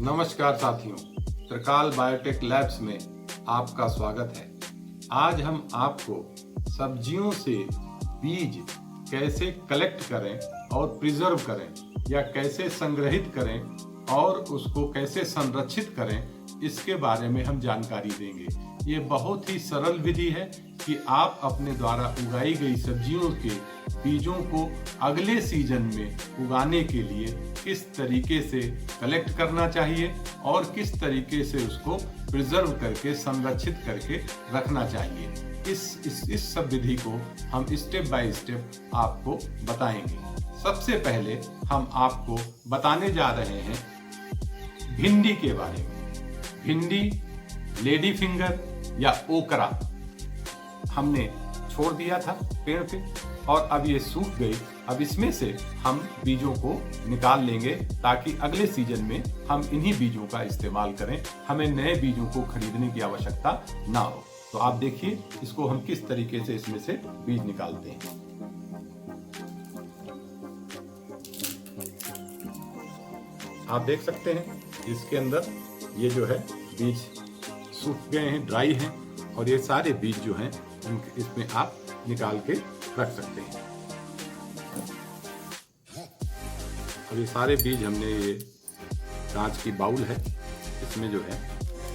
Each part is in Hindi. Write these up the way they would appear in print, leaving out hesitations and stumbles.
नमस्कार साथियों, त्रिकाल बायोटेक लैब्स में आपका स्वागत है। आज हम आपको सब्जियों से बीज कैसे कलेक्ट करें और प्रिजर्व करें या कैसे संग्रहित करें और उसको कैसे संरक्षित करें, इसके बारे में हम जानकारी देंगे। ये बहुत ही सरल विधि है कि आप अपने द्वारा उगाई गई सब्जियों के बीजों को अगले सीजन में उगाने के लिए किस तरीके से कलेक्ट करना चाहिए और किस तरीके से उसको प्रिजर्व करके संरक्षित करके रखना चाहिए। इस सब विधि को हम स्टेप बाय स्टेप आपको बताएंगे। सबसे पहले हम आपको बताने जा रहे हैं भिंडी के बारे में। भिंडी, लेडी फिंगर या ओकरा हमने छोड़ दिया था पेड़ पे और अब ये सूख गई। अब इसमें से हम बीजों को निकाल लेंगे ताकि अगले सीजन में हम इन्हीं बीजों का इस्तेमाल करें, हमें नए बीजों को खरीदने की आवश्यकता ना हो। तो आप देखिए इसको हम किस तरीके से इसमें से बीज निकालते हैं। आप देख सकते हैं इसके अंदर ये जो है बीज सूख गए हैं, ड्राई हैं, और ये सारे बीज जो हैं इसमें आप निकाल के रख सकते हैं। और ये सारे बीज हमने, ये कांच की बाउल है, इसमें जो है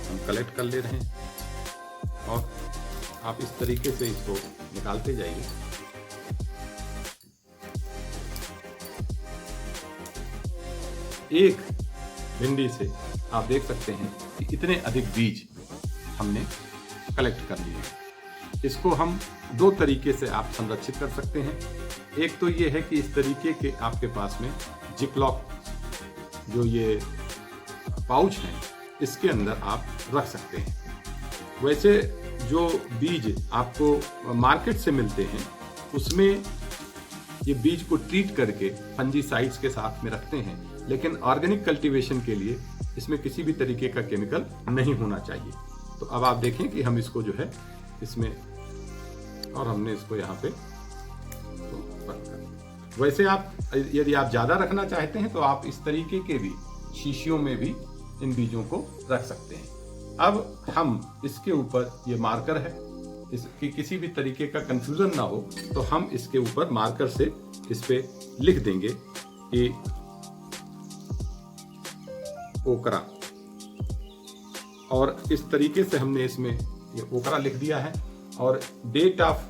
हम कलेक्ट कर ले रहे हैं और आप इस तरीके से इसको निकालते जाइए। एक भिंडी से आप देख सकते हैं कि इतने अधिक बीज हमने कलेक्ट कर लिए हैं। इसको हम दो तरीके से आप संरक्षित कर सकते हैं। एक तो ये है कि इस तरीके के आपके पास में जिपलॉक जो ये पाउच हैं, इसके अंदर आप रख सकते हैं। वैसे जो बीज आपको मार्केट से मिलते हैं उसमें ये बीज को ट्रीट करके फंजीसाइड्स के साथ में रखते हैं, लेकिन ऑर्गेनिक कल्टीवेशन के लिए इसमें किसी भी तरीके का केमिकल नहीं होना चाहिए। तो अब आप देखें कि हम इसको जो है इसमें, और हमने इसको यहाँ पे तो बंद कर दिया। वैसे आप यदि आप ज़्यादा रखना चाहते हैं तो आप इस तरीके के भी शीशियों में भी इन बीजों को रख सकते हैं। अब हम इसके ऊपर, ये मार्कर है, इसकी किसी भी तरीके का कंफ्यूजन ना हो तो हम इसके ऊपर मार्कर से इस पे लिख देंगे कि ओकरा, और इस तरीके से हमने इसमें ये ओकरा लिख दिया है। और डेट ऑफ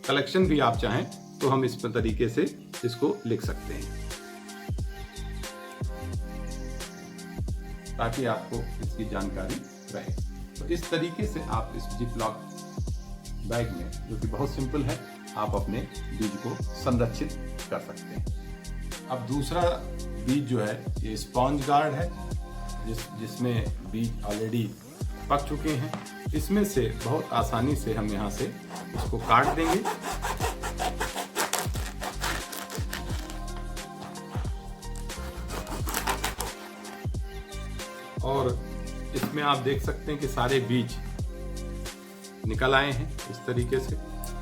कलेक्शन भी आप चाहें तो हम इस तरीके से इसको लिख सकते हैं ताकि आपको इसकी जानकारी रहे। तो इस तरीके से आप इस जिपलॉक बैग में, जो कि बहुत सिंपल है, आप अपने बीज को संरक्षित कर सकते हैं। अब दूसरा बीज जो है ये स्पॉन्ज गार्ड है, जिसमें बीज ऑलरेडी पक चुके हैं। इसमें से बहुत आसानी से हम यहाँ से इसको काट देंगे और इसमें आप देख सकते हैं कि सारे बीज निकल आए हैं इस तरीके से।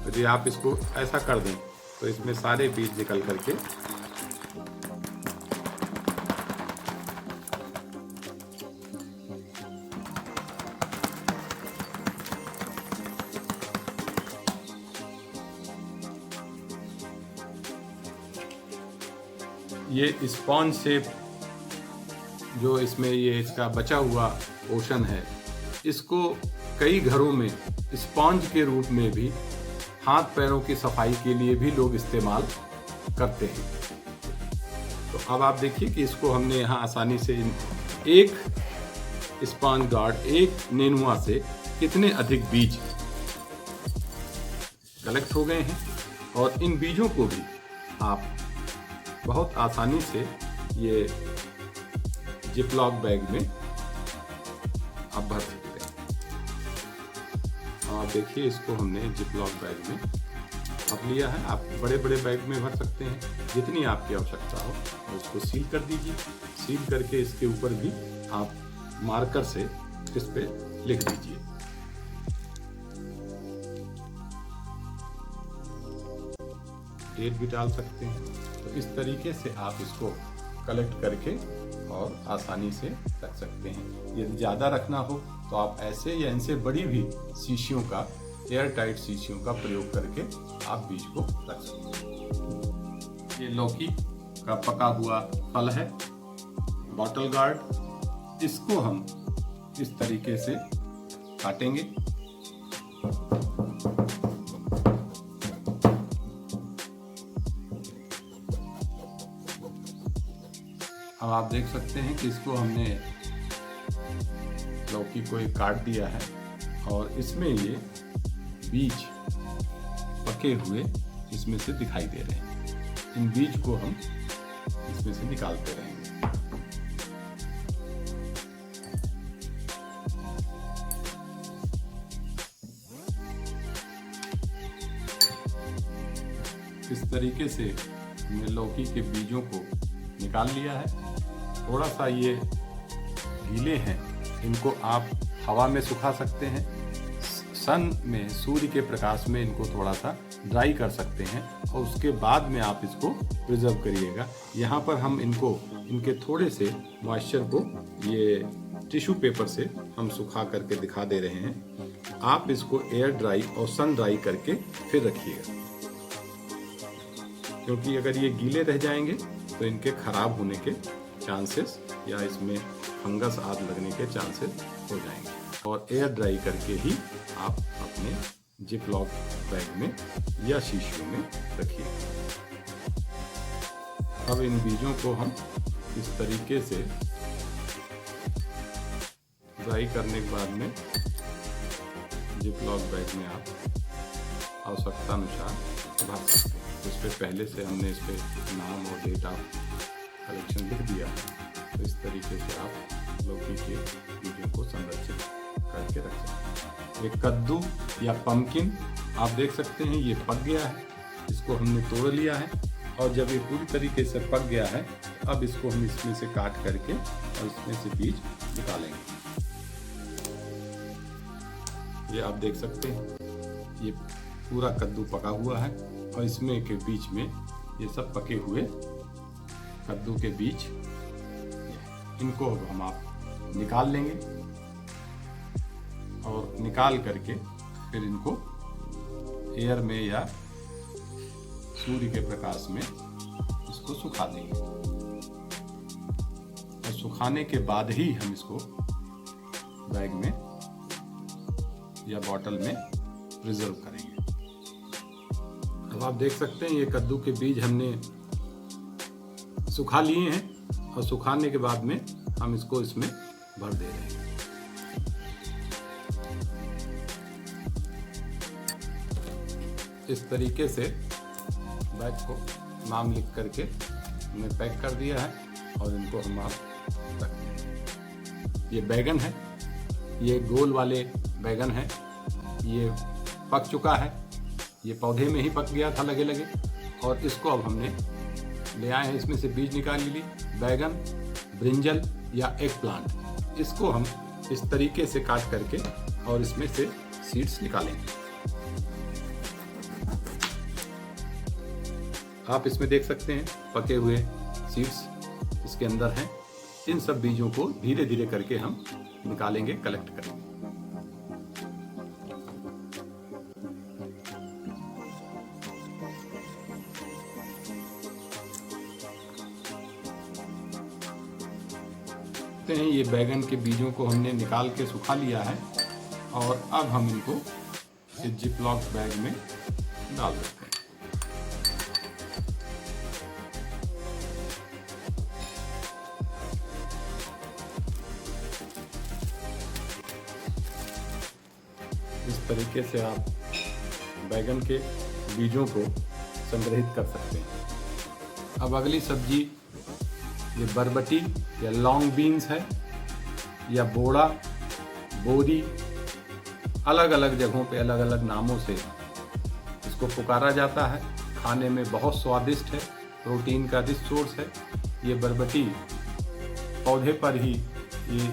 यदि आप इसको ऐसा कर दें तो इसमें सारे बीज निकल करके ये स्पॉन्ज शेप जो इसमें ये इसका बचा हुआ पोर्शन है, इसको कई घरों में स्पॉन्ज के रूप में भी हाथ पैरों की सफाई के लिए भी लोग इस्तेमाल करते हैं। तो अब आप देखिए कि इसको हमने यहाँ आसानी से एक स्पॉन्ज गार्ड, एक नेनुआ से कितने अधिक बीज कलेक्ट हो गए हैं, और इन बीजों को भी आप बहुत आसानी से ये जिपलॉक बैग में आप भर सकते हैं। आप देखिए इसको हमने जिपलॉक बैग में भर लिया है। आप बड़े बड़े बैग में भर सकते हैं, जितनी आपकी आवश्यकता हो उसको सील कर दीजिए। सील करके इसके ऊपर भी आप मार्कर से इस पे लिख दीजिए। डेट भी डाल सकते हैं। तो इस तरीके से आप इसको कलेक्ट करके और आसानी से रख सकते हैं। यदि ज़्यादा रखना हो तो आप ऐसे या इनसे बड़ी भी शीशियों का, एयर टाइट शीशियों का प्रयोग करके आप बीज को रख सकते हैं। ये लौकी का पका हुआ फल है, बॉटल गार्ड। इसको हम इस तरीके से काटेंगे। अब आप देख सकते हैं कि इसको हमने लौकी को एक काट दिया है और इसमें ये बीज पके हुए इसमें से दिखाई दे रहे हैं। इन बीज को हम इसमें से निकालते रहेंगे। इस तरीके से हमने लौकी के बीजों को निकाल लिया है। थोड़ा सा ये गीले हैं, इनको आप हवा में सुखा सकते हैं, सन में, सूर्य के प्रकाश में इनको थोड़ा सा ड्राई कर सकते हैं और उसके बाद में आप इसको प्रिजर्व करिएगा। यहाँ पर हम इनके थोड़े से मॉइस्चर को ये टिश्यू पेपर से हम सुखा करके दिखा दे रहे हैं। आप इसको एयर ड्राई और सन ड्राई करके फिर रखिएगा, क्योंकि अगर ये गीले रह जाएंगे तो इनके खराब होने के चांसेस या इसमें फंगस आदि लगने के चांसेस हो जाएंगे। और एयर ड्राई करके ही आप अपने जिपलॉक बैग में या शीशियों में रखिए। अब इन बीजों को हम इस तरीके से ड्राई करने के बाद में जिपलॉक बैग में आप आवश्यकता अनुसार भर सकते हैं। इस पर पहले से हमने इस पर नाम और डेट ऑफ कलेक्शन लिख दिया है, तो इस तरीके से आप लौकी के बीजों को संरक्षित करके रख सकते हैं। एक कद्दू या पम्पकिन आप देख सकते हैं, ये पक गया है। इसको हमने तोड़ लिया है और जब ये पूरी तरीके से पक गया है, अब इसको हम इसमें से काट करके और इसमें से बीज निकालेंगे। ये आप देख सकते हैं, ये पूरा कद्दू पका हुआ है और इसमें के बीच में ये सब पके हुए कद्दू के बीज, इनको हम आप निकाल लेंगे और निकाल करके फिर इनको एयर में या सूर्य के प्रकाश में इसको सुखा देंगे और सुखाने के बाद ही हम इसको बैग में या बॉटल में प्रिजर्व करेंगे। अब आप देख सकते हैं, ये कद्दू के बीज हमने सुखा लिए हैं और सुखाने के बाद में हम इसको इसमें भर दे रहे हैं। इस तरीके से बैग को नाम लिख करके हमने पैक कर दिया है और इनको हम आप रखते हैं। ये बैगन है, ये गोल वाले बैगन है, ये पक चुका है, ये पौधे में ही पक गया था लगे लगे, और इसको अब हमने ले आए हैं, इसमें से बीज निकाल लिए। बैगन, ब्रिंजल या एग प्लांट, इसको हम इस तरीके से काट करके और इसमें से सीड्स निकालेंगे। आप इसमें देख सकते हैं पके हुए सीड्स इसके अंदर हैं। इन सब बीजों को धीरे धीरे करके हम निकालेंगे, कलेक्ट करेंगे। ये बैगन के बीजों को हमने निकाल के सुखा लिया है और अब हम इनको इस जिपलॉक बैग में डाल देते हैं। इस तरीके से आप बैगन के बीजों को संग्रहित कर सकते हैं। अब अगली सब्जी ये बरबटी या लॉन्ग बीन्स है या बोड़ा, बोरी, अलग अलग जगहों पे अलग अलग नामों से इसको पुकारा जाता है। खाने में बहुत स्वादिष्ट है, प्रोटीन का रिच सोर्स है। ये बरबटी पौधे पर ही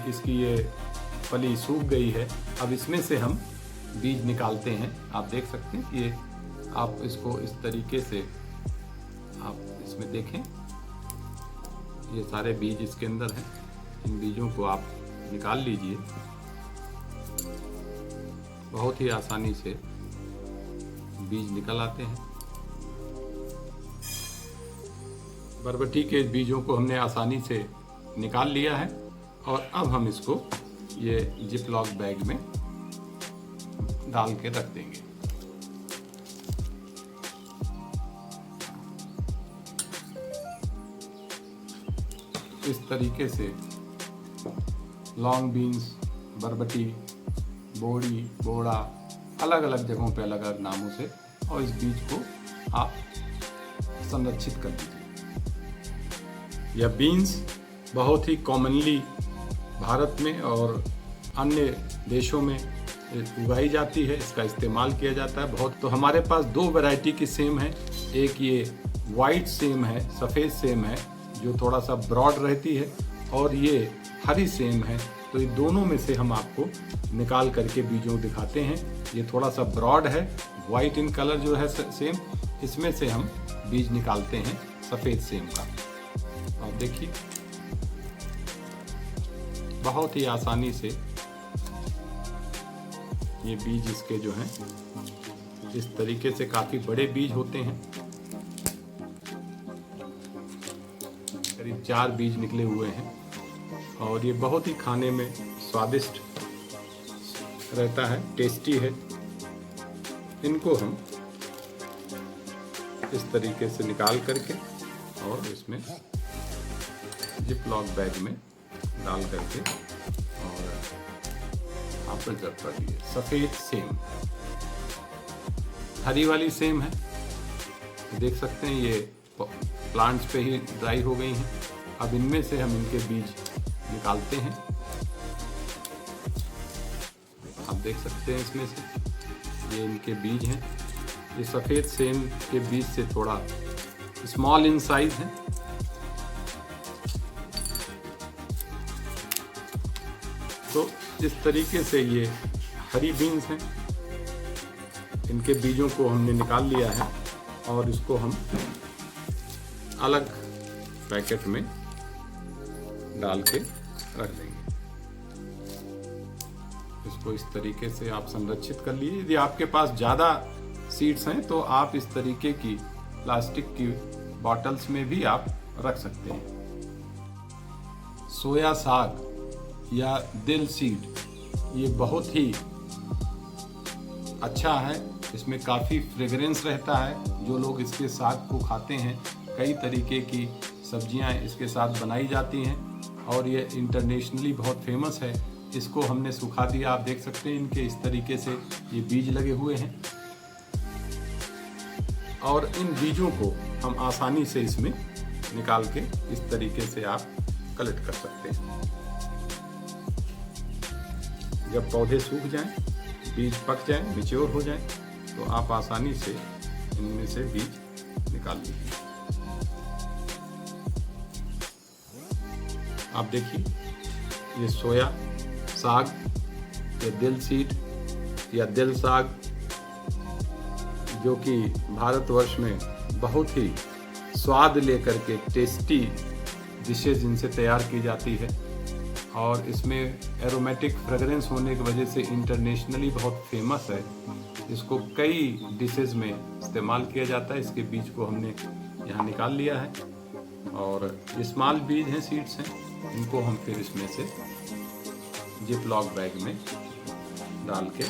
इसकी फली सूख गई है। अब इसमें से हम बीज निकालते हैं। आप देख सकते हैं, ये आप इसको इस तरीके से आप इसमें देखें, ये सारे बीज इसके अंदर हैं। इन बीजों को आप निकाल लीजिए। बहुत ही आसानी से बीज निकल आते हैं। बरबटी के बीजों को हमने आसानी से निकाल लिया है और अब हम इसको ये जिपलॉक बैग में डाल के रख देंगे। इस तरीके से लॉन्ग बीन्स, बरबटी, बोड़ी, बोड़ा अलग अलग जगहों पे अलग अलग नामों से, और इस बीज को आप संरक्षित कर लीजिए। यह बीन्स बहुत ही कॉमनली भारत में और अन्य देशों में उगाई जाती है, इसका इस्तेमाल किया जाता है बहुत। तो हमारे पास दो वैरायटी की सेम है। एक ये वाइट सेम है, सफ़ेद सेम है जो थोड़ा सा ब्रॉड रहती है, और ये हरी सेम है। तो ये दोनों में से हम आपको निकाल करके बीजों दिखाते हैं। ये थोड़ा सा ब्रॉड है, वाइट इन कलर जो है सेम, इसमें से हम बीज निकालते हैं सफ़ेद सेम का। आप देखिए बहुत ही आसानी से ये बीज इसके जो हैं इस तरीके से काफ़ी बड़े बीज होते हैं। करीब 4 बीज निकले हुए हैं और ये बहुत ही खाने में स्वादिष्ट रहता है, टेस्टी है। इनको हम इस तरीके से निकाल करके और इसमें जिपलॉक बैग में डाल करके और आप प्रिजर्व कर दिए। सफ़ेद सेम, हरी वाली सेम है, देख सकते हैं ये प्लांट्स पे ही ड्राई हो गई हैं। अब इनमें से हम इनके बीज निकालते हैं। आप देख सकते हैं इसमें से ये इनके बीज हैं। ये सफ़ेद सेम के बीज से थोड़ा स्मॉल इन साइज है। तो इस तरीके से ये हरी बीन्स हैं, इनके बीजों को हमने निकाल लिया है और इसको हम अलग पैकेट में डाल के रख देंगे। इसको इस तरीके से आप संरक्षित कर लीजिए। यदि आपके पास ज़्यादा सीड्स हैं तो आप इस तरीके की प्लास्टिक की बॉटल्स में भी आप रख सकते हैं। सोया साग या दिल सीड ये बहुत ही अच्छा है, इसमें काफ़ी फ्रेगरेंस रहता है। जो लोग इसके साग को खाते हैं, कई तरीके की सब्जियां इसके साथ बनाई जाती हैं और ये इंटरनेशनली बहुत फेमस है। इसको हमने सुखा दिया, आप देख सकते हैं इनके इस तरीके से ये बीज लगे हुए हैं और इन बीजों को हम आसानी से इसमें निकाल के इस तरीके से आप कलेक्ट कर सकते हैं। जब पौधे सूख जाएं, बीज पक जाएं, मैच्योर हो जाएं, तो आप आसानी से इनमें से बीज निकाल लीजिए। आप देखिए ये सोया साग या दिल सीड या दिल साग जो कि भारतवर्ष में बहुत ही स्वाद लेकर के टेस्टी डिशेज इनसे तैयार की जाती है और इसमें एरोमेटिक फ्रेगरेंस होने की वजह से इंटरनेशनली बहुत फेमस है। इसको कई डिशेज में इस्तेमाल किया जाता है। इसके बीज को हमने यहाँ निकाल लिया है और स्मॉल बीज हैं, सीड्स हैं, इनको हम फिर इसमें से जिपलॉक बैग में डाल के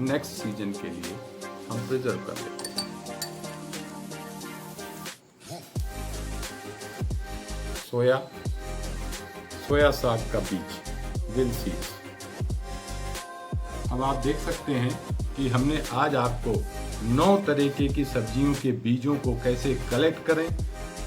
नेक्स्ट सीजन के लिए हम प्रिजर्व कर लेते हैं। सोया साग का बीज, दिल सीड। अब आप देख सकते हैं कि हमने आज आपको 9 तरीके की सब्जियों के बीजों को कैसे कलेक्ट करें,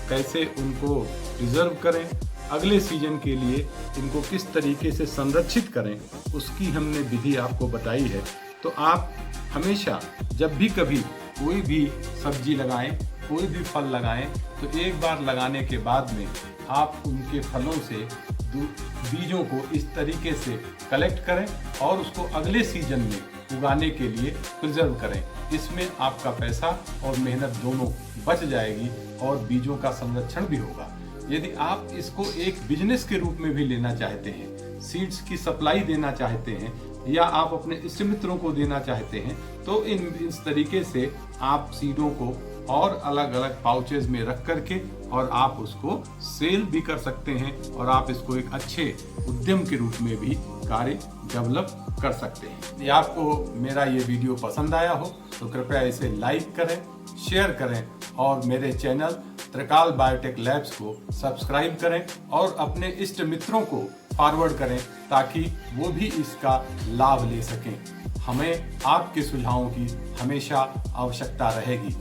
कैसे उनको प्रिजर्व करें, अगले सीजन के लिए इनको किस तरीके से संरक्षित करें, उसकी हमने विधि आपको बताई है। तो आप हमेशा जब भी कभी कोई भी सब्जी लगाएं, कोई भी फल लगाएं, तो एक बार लगाने के बाद में आप उनके फलों से बीजों को इस तरीके से कलेक्ट करें और उसको अगले सीजन में उगाने के लिए प्रिजर्व करें। इसमें आपका पैसा और मेहनत दोनों बच जाएगी और बीजों का संरक्षण भी होगा। यदि आप इसको एक बिजनेस के रूप में भी लेना चाहते हैं, सीड्स की सप्लाई देना चाहते हैं या आप अपने इष्ट मित्रों को देना चाहते हैं, तो इस तरीके से आप सीडों को और अलग अलग पाउचेज में रख करके और आप उसको सेल भी कर सकते हैं और आप इसको एक अच्छे उद्यम के रूप में भी कार्य डेवलप कर सकते हैं। यदि आपको मेरा ये वीडियो पसंद आया हो तो कृपया इसे लाइक करें, शेयर करें और मेरे चैनल त्रिकाल बायोटेक लैब्स को सब्सक्राइब करें और अपने इष्ट मित्रों को फॉरवर्ड करें ताकि वो भी इसका लाभ ले सकें। हमें आपके सुझावों की हमेशा आवश्यकता रहेगी।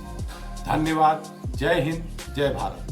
धन्यवाद। जय हिंद, जय भारत।